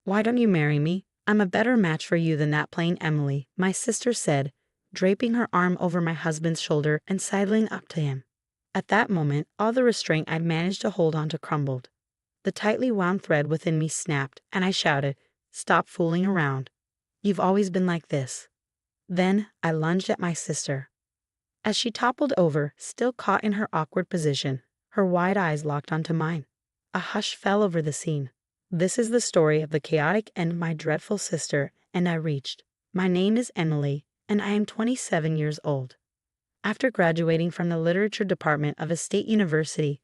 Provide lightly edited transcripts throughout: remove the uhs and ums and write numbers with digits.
Why don't you marry me? I'm a better match for you than that plain Emily, my sister said, draping her arm over my husband's shoulder and sidling up to him. At that moment, all the restraint I'd managed to hold on to crumbled. The tightly wound thread within me snapped, and I shouted, "Stop fooling around. You've always been like this." Then I lunged at my sister. As she toppled over, still caught in her awkward position, her wide eyes locked onto mine. A hush fell over the scene. This is the story of the chaotic end of my dreadful sister, and I reached. My name is Emily, and I am 27 years old. After graduating from the literature department of a state university,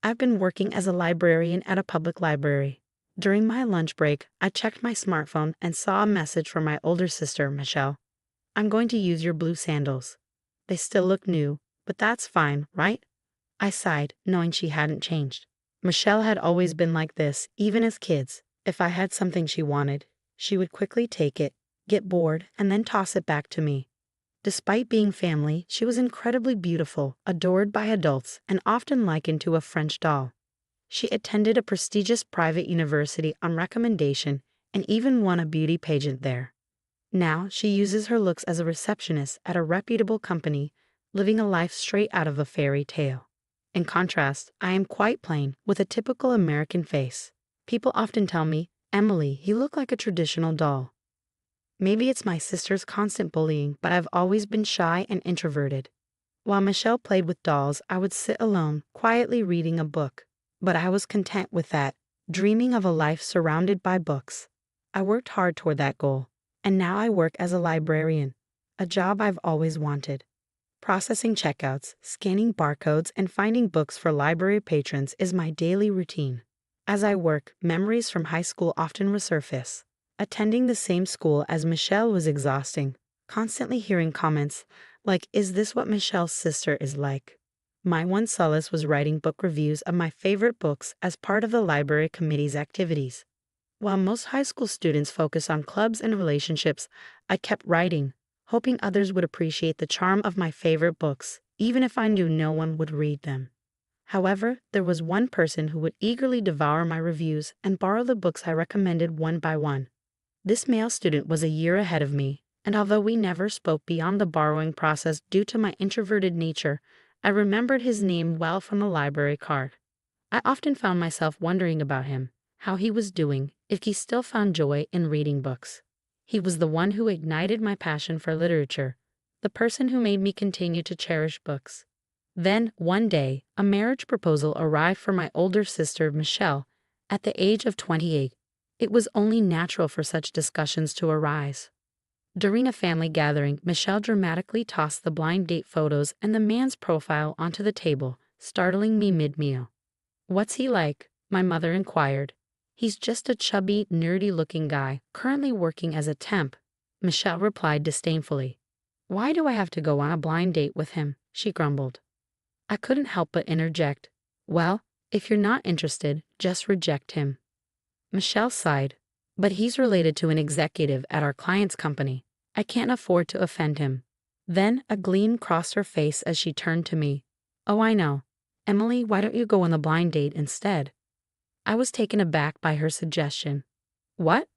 I've been working as a librarian at a public library. During my lunch break, I checked my smartphone and saw a message from my older sister, Michelle. "I'm going to use your blue sandals. They still look new, but that's fine, right?" I sighed, knowing she hadn't changed. Michelle had always been like this, even as kids. If I had something she wanted, she would quickly take it, get bored, and then toss it back to me. Despite being family, she was incredibly beautiful, adored by adults, and often likened to a French doll. She attended a prestigious private university on recommendation and even won a beauty pageant there. Now she uses her looks as a receptionist at a reputable company, living a life straight out of a fairy tale. In contrast, I am quite plain, with a typical American face. People often tell me, "Emily, you look like a traditional doll." Maybe it's my sister's constant bullying, but I've always been shy and introverted. While Michelle played with dolls, I would sit alone, quietly reading a book. But I was content with that, dreaming of a life surrounded by books. I worked hard toward that goal, and now I work as a librarian, a job I've always wanted. Processing checkouts, scanning barcodes, and finding books for library patrons is my daily routine. As I work, memories from high school often resurface. Attending the same school as Michelle was exhausting, constantly hearing comments like, "Is this what Michelle's sister is like?" My one solace was writing book reviews of my favorite books as part of the library committee's activities. While most high school students focus on clubs and relationships, I kept writing, hoping others would appreciate the charm of my favorite books, even if I knew no one would read them. However, there was one person who would eagerly devour my reviews and borrow the books I recommended one by one. This male student was a year ahead of me, and although we never spoke beyond the borrowing process due to my introverted nature, I remembered his name well from the library card. I often found myself wondering about him, how he was doing, if he still found joy in reading books. He was the one who ignited my passion for literature, the person who made me continue to cherish books. Then, one day, a marriage proposal arrived for my older sister, Michelle, at the age of 28. It was only natural for such discussions to arise. During a family gathering, Michelle dramatically tossed the blind date photos and the man's profile onto the table, startling me mid-meal. "What's he like?" my mother inquired. "He's just a chubby, nerdy-looking guy, currently working as a temp," Michelle replied disdainfully. "Why do I have to go on a blind date with him?" she grumbled. I couldn't help but interject, "Well, if you're not interested, just reject him." Michelle sighed, "But he's related to an executive at our client's company. I can't afford to offend him." Then a gleam crossed her face as she turned to me. "Oh, I know. Emily, why don't you go on the blind date instead?" I was taken aback by her suggestion. "What?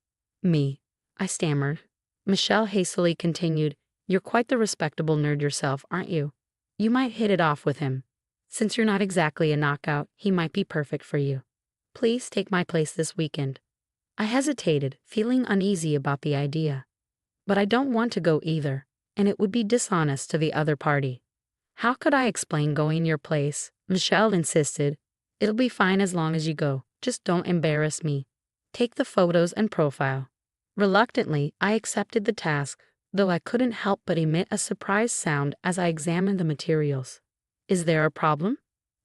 Me?" I stammered. Michelle hastily continued, "You're quite the respectable nerd yourself, aren't you? You might hit it off with him. Since you're not exactly a knockout, he might be perfect for you. Please take my place this weekend." I hesitated, feeling uneasy about the idea. But I don't want to go either, and it would be dishonest to the other party. How could I explain going in your place? Michelle insisted. "It'll be fine as long as you go. Just don't embarrass me. Take the photos and profile." Reluctantly, I accepted the task, though I couldn't help but emit a surprised sound as I examined the materials. "Is there a problem?"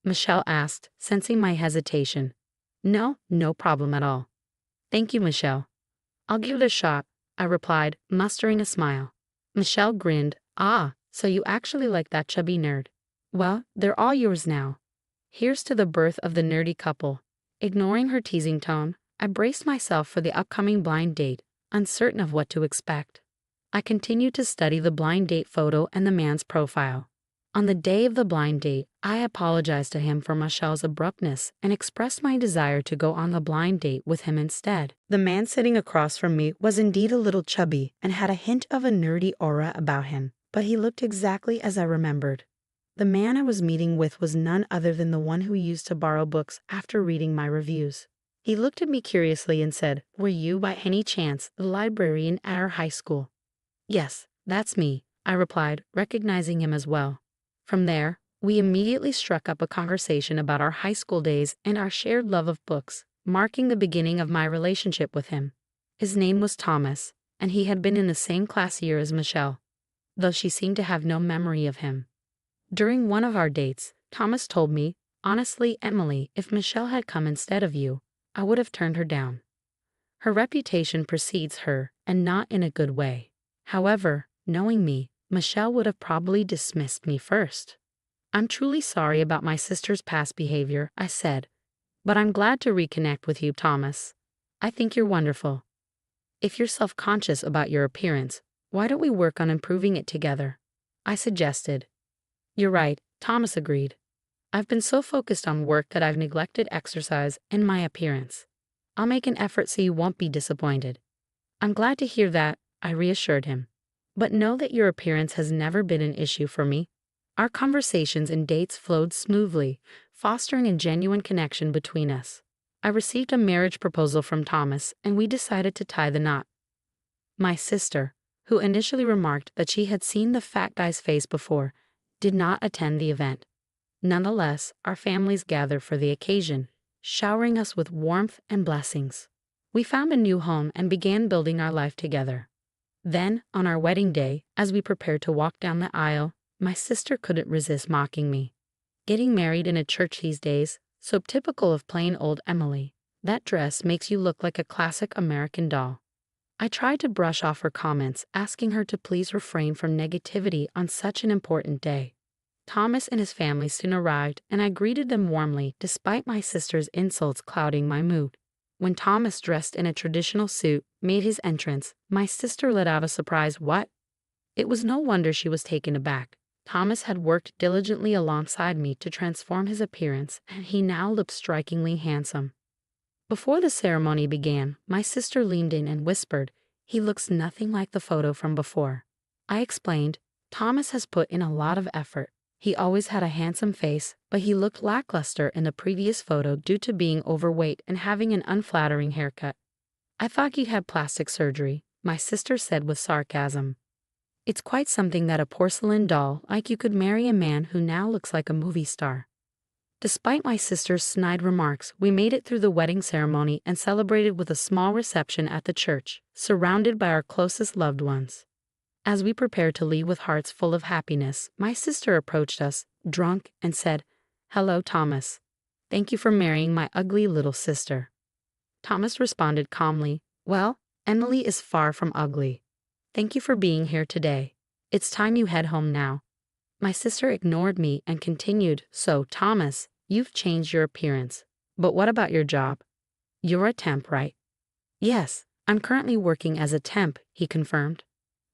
Michelle asked, sensing my hesitation. "No, no problem at all." "Thank you, Michelle. I'll give it a shot," I replied, mustering a smile. Michelle grinned. "Ah, so you actually like that chubby nerd. Well, they're all yours now. Here's to the birth of the nerdy couple." Ignoring her teasing tone, I braced myself for the upcoming blind date, uncertain of what to expect. I continued to study the blind date photo and the man's profile. On the day of the blind date, I apologized to him for Michelle's abruptness and expressed my desire to go on the blind date with him instead. The man sitting across from me was indeed a little chubby and had a hint of a nerdy aura about him, but he looked exactly as I remembered. The man I was meeting with was none other than the one who used to borrow books after reading my reviews. He looked at me curiously and said, "Were you, by any chance, the librarian at our high school?" "Yes, that's me," I replied, recognizing him as well. From there, we immediately struck up a conversation about our high school days and our shared love of books, marking the beginning of my relationship with him. His name was Thomas, and he had been in the same class year as Michelle, though she seemed to have no memory of him. During one of our dates, Thomas told me, "Honestly, Emily, if Michelle had come instead of you, I would have turned her down. Her reputation precedes her, and not in a good way. However, knowing me, Michelle would have probably dismissed me first." "I'm truly sorry about my sister's past behavior," I said, "but I'm glad to reconnect with you, Thomas. I think you're wonderful. If you're self-conscious about your appearance, why don't we work on improving it together?" I suggested. "You're right," Thomas agreed. "I've been so focused on work that I've neglected exercise and my appearance. I'll make an effort so you won't be disappointed." "I'm glad to hear that," I reassured him. "But know that your appearance has never been an issue for me." Our conversations and dates flowed smoothly, fostering a genuine connection between us. I received a marriage proposal from Thomas, and we decided to tie the knot. My sister, who initially remarked that she had seen the fat guy's face before, did not attend the event. Nonetheless, our families gathered for the occasion, showering us with warmth and blessings. We found a new home and began building our life together. Then, on our wedding day, as we prepared to walk down the aisle, my sister couldn't resist mocking me. "Getting married in a church these days, so typical of plain old Emily. That dress makes you look like a classic American doll." I tried to brush off her comments, asking her to please refrain from negativity on such an important day. Thomas and his family soon arrived, and I greeted them warmly despite my sister's insults clouding my mood. When Thomas, dressed in a traditional suit, made his entrance, my sister let out a surprised "What?" It was no wonder she was taken aback. Thomas had worked diligently alongside me to transform his appearance, and he now looked strikingly handsome. Before the ceremony began, my sister leaned in and whispered, "He looks nothing like the photo from before." I explained, "Thomas has put in a lot of effort. He always had a handsome face, but he looked lackluster in the previous photo due to being overweight and having an unflattering haircut." "I thought he had plastic surgery," my sister said with sarcasm. "It's quite something that a porcelain doll like you could marry a man who now looks like a movie star." Despite my sister's snide remarks, we made it through the wedding ceremony and celebrated with a small reception at the church, surrounded by our closest loved ones. As we prepared to leave with hearts full of happiness, my sister approached us, drunk, and said, "Hello, Thomas. Thank you for marrying my ugly little sister." Thomas responded calmly, "Well, Emily is far from ugly. Thank you for being here today. It's time you head home now." My sister ignored me and continued, "So, Thomas, you've changed your appearance. But what about your job? You're a temp, right?" "Yes, I'm currently working as a temp," he confirmed.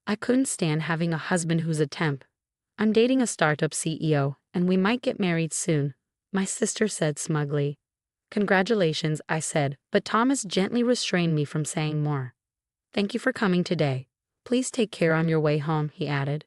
"I couldn't stand having a husband who's a temp. I'm dating a startup CEO, and we might get married soon," my sister said smugly. "Congratulations," I said, but Thomas gently restrained me from saying more. "Thank you for coming today. Please take care on your way home," he added.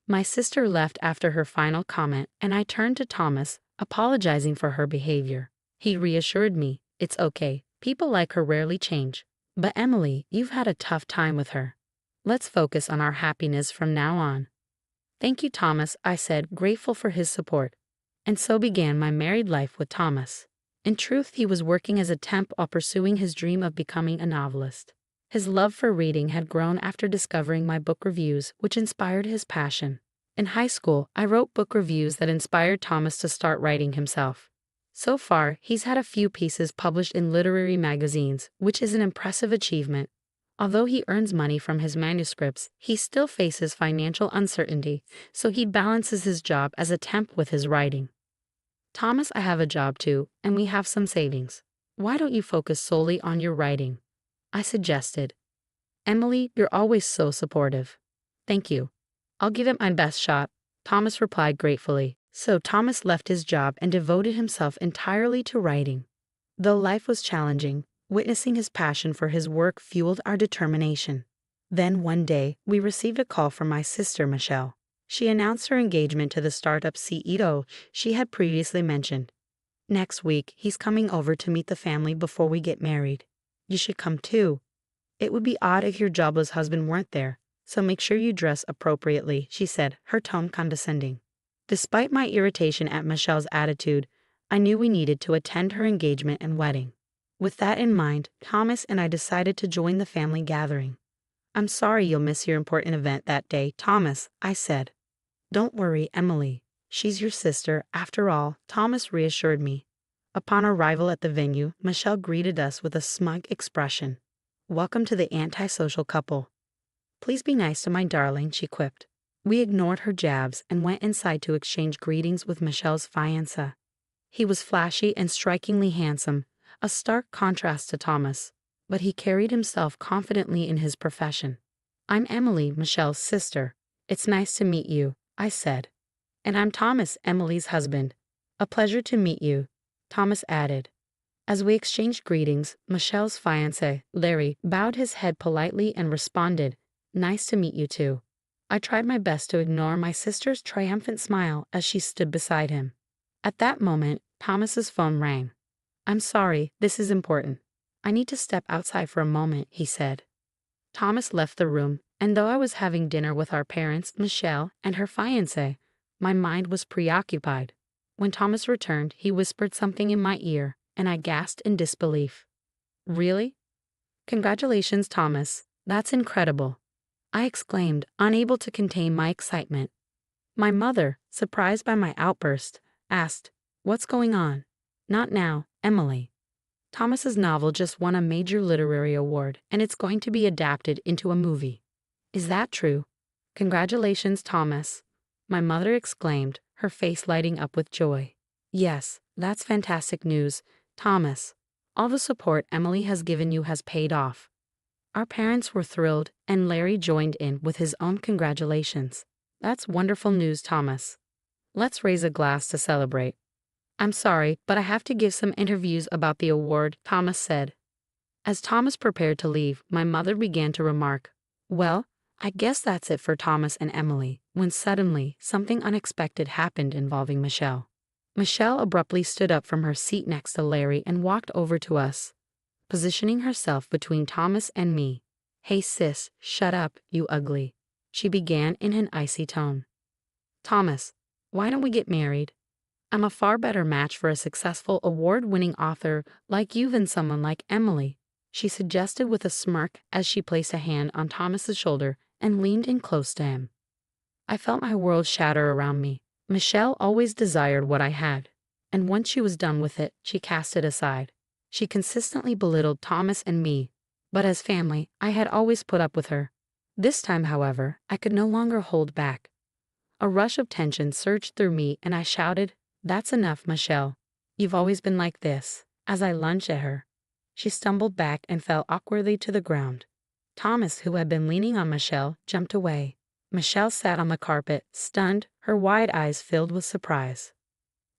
My sister left after her final comment, and I turned to Thomas, apologizing for her behavior. He reassured me, "It's okay. People like her rarely change. But Emily, you've had a tough time with her. Let's focus on our happiness from now on." "Thank you, Thomas," I said, grateful for his support. And so began my married life with Thomas. In truth, he was working as a temp while pursuing his dream of becoming a novelist. His love for reading had grown after discovering my book reviews, which inspired his passion. In high school, I wrote book reviews that inspired Thomas to start writing himself. So far, he's had a few pieces published in literary magazines, which is an impressive achievement. Although he earns money from his manuscripts, he still faces financial uncertainty, so he balances his job as a temp with his writing. "Thomas, I have a job too, and we have some savings. Why don't you focus solely on your writing?" I suggested. "Emily, you're always so supportive." "Thank you. I'll give it my best shot. Thomas replied gratefully. So Thomas left his job and devoted himself entirely to writing. Though life was challenging, witnessing his passion for his work fueled our determination. Then one day, we received a call from my sister Michelle. She announced her engagement to the startup CEO she had previously mentioned. Next week, he's coming over to meet the family before we get married. You should come too. It would be odd if your jobless husband weren't there, so make sure you dress appropriately, she said, her tone condescending. Despite my irritation at Michelle's attitude, I knew we needed to attend her engagement and wedding. With that in mind, Thomas and I decided to join the family gathering. I'm sorry you'll miss your important event that day, Thomas, I said. Don't worry, Emily. She's your sister, after all, Thomas reassured me. Upon arrival at the venue, Michelle greeted us with a smug expression. Welcome to the antisocial couple. Please be nice to my darling, she quipped. We ignored her jabs and went inside to exchange greetings with Michelle's fiancé. He was flashy and strikingly handsome, a stark contrast to Thomas, but he carried himself confidently in his profession. I'm Emily, Michelle's sister. It's nice to meet you, I said. And I'm Thomas, Emily's husband. A pleasure to meet you, Thomas added. As we exchanged greetings, Michelle's fiancé, Larry, bowed his head politely and responded, Nice to meet you too. I tried my best to ignore my sister's triumphant smile as she stood beside him. At that moment, Thomas's phone rang. I'm sorry, this is important. I need to step outside for a moment, he said. Thomas left the room, and though I was having dinner with our parents, Michelle, and her fiancé, my mind was preoccupied. When Thomas returned, he whispered something in my ear, and I gasped in disbelief. Really? Congratulations, Thomas. That's incredible, I exclaimed, unable to contain my excitement. My mother, surprised by my outburst, asked, What's going on? Not now, Emily. Thomas's novel just won a major literary award, and it's going to be adapted into a movie. Is that true? Congratulations, Thomas, my mother exclaimed, her face lighting up with joy. Yes, that's fantastic news, Thomas. All the support Emily has given you has paid off. Our parents were thrilled, and Larry joined in with his own congratulations. That's wonderful news, Thomas. Let's raise a glass to celebrate. I'm sorry, but I have to give some interviews about the award, Thomas said. As Thomas prepared to leave, my mother began to remark, Well, I guess that's it for Thomas and Emily, when suddenly something unexpected happened involving Michelle. Michelle abruptly stood up from her seat next to Larry and walked over to us, positioning herself between Thomas and me. Hey sis, shut up, you ugly, she began in an icy tone. Thomas, why don't we get married? I'm a far better match for a successful award-winning author like you than someone like Emily, she suggested with a smirk as she placed a hand on Thomas's shoulder and leaned in close to him. I felt my world shatter around me. Michelle always desired what I had, and once she was done with it, she cast it aside. She consistently belittled Thomas and me, but as family, I had always put up with her. This time, however, I could no longer hold back. A rush of tension surged through me and I shouted, That's enough, Michelle. You've always been like this. As I lunged at her, she stumbled back and fell awkwardly to the ground. Thomas, who had been leaning on Michelle, jumped away. Michelle sat on the carpet, stunned, her wide eyes filled with surprise.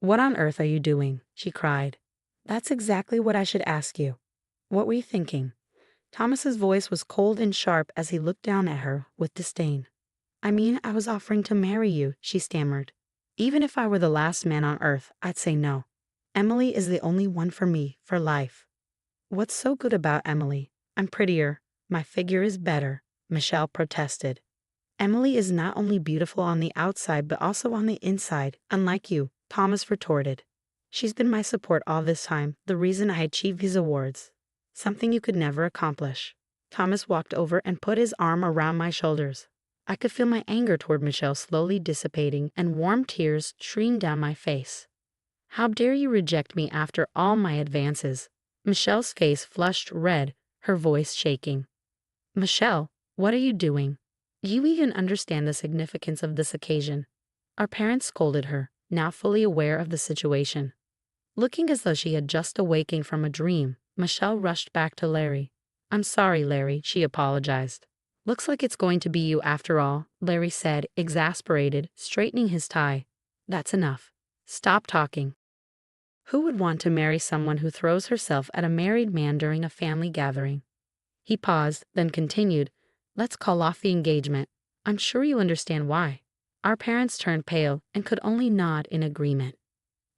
What on earth are you doing? She cried. That's exactly what I should ask you. What were you thinking? Thomas's voice was cold and sharp as he looked down at her with disdain. I mean, I was offering to marry you, she stammered. Even if I were the last man on earth, I'd say no. Emily is the only one for me, for life. What's so good about Emily? I'm prettier. My figure is better, Michelle protested. Emily is not only beautiful on the outside but also on the inside, unlike you, Thomas retorted. She's been my support all this time, the reason I achieved these awards. Something you could never accomplish. Thomas walked over and put his arm around my shoulders. I could feel my anger toward Michelle slowly dissipating and warm tears streamed down my face. How dare you reject me after all my advances? Michelle's face flushed red, her voice shaking. Michelle, what are you doing? Do you even understand the significance of this occasion? Our parents scolded her, now fully aware of the situation. Looking as though she had just awakened from a dream, Michelle rushed back to Larry. I'm sorry, Larry, she apologized. Looks like it's going to be you after all, Larry said, exasperated, straightening his tie. That's enough. Stop talking. Who would want to marry someone who throws herself at a married man during a family gathering? He paused, then continued, Let's call off the engagement. I'm sure you understand why. Our parents turned pale and could only nod in agreement.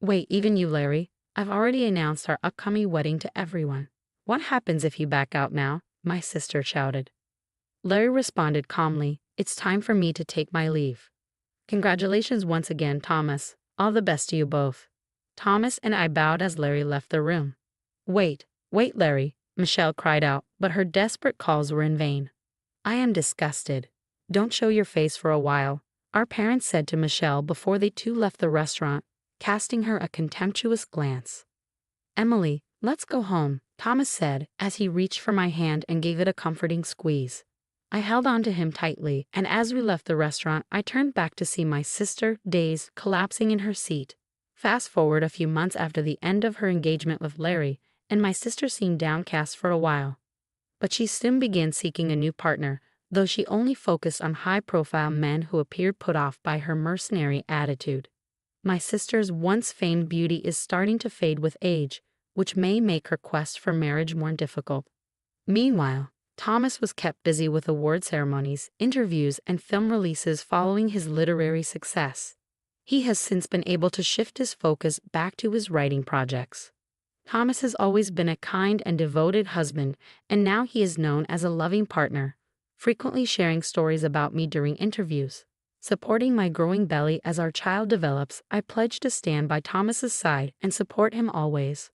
Wait, even you, Larry? I've already announced our upcoming wedding to everyone. What happens if you back out now? My sister shouted. Larry responded calmly, It's time for me to take my leave. Congratulations once again, Thomas. All the best to you both. Thomas and I bowed as Larry left the room. Wait, Larry, Michelle cried out, but her desperate calls were in vain. I am disgusted. Don't show your face for a while, our parents said to Michelle before they too left the restaurant, casting her a contemptuous glance. Emily, let's go home, Thomas said as he reached for my hand and gave it a comforting squeeze. I held on to him tightly, and as we left the restaurant, I turned back to see my sister, dazed, collapsing in her seat. Fast forward a few months after the end of her engagement with Larry, and my sister seemed downcast for a while. But she soon began seeking a new partner, though she only focused on high-profile men who appeared put off by her mercenary attitude. My sister's once famed beauty is starting to fade with age, which may make her quest for marriage more difficult. Meanwhile, Thomas was kept busy with award ceremonies, interviews, and film releases following his literary success. He has since been able to shift his focus back to his writing projects. Thomas has always been a kind and devoted husband, and now he is known as a loving partner, frequently sharing stories about me during interviews. Supporting my growing belly as our child develops, I pledge to stand by Thomas's side and support him always.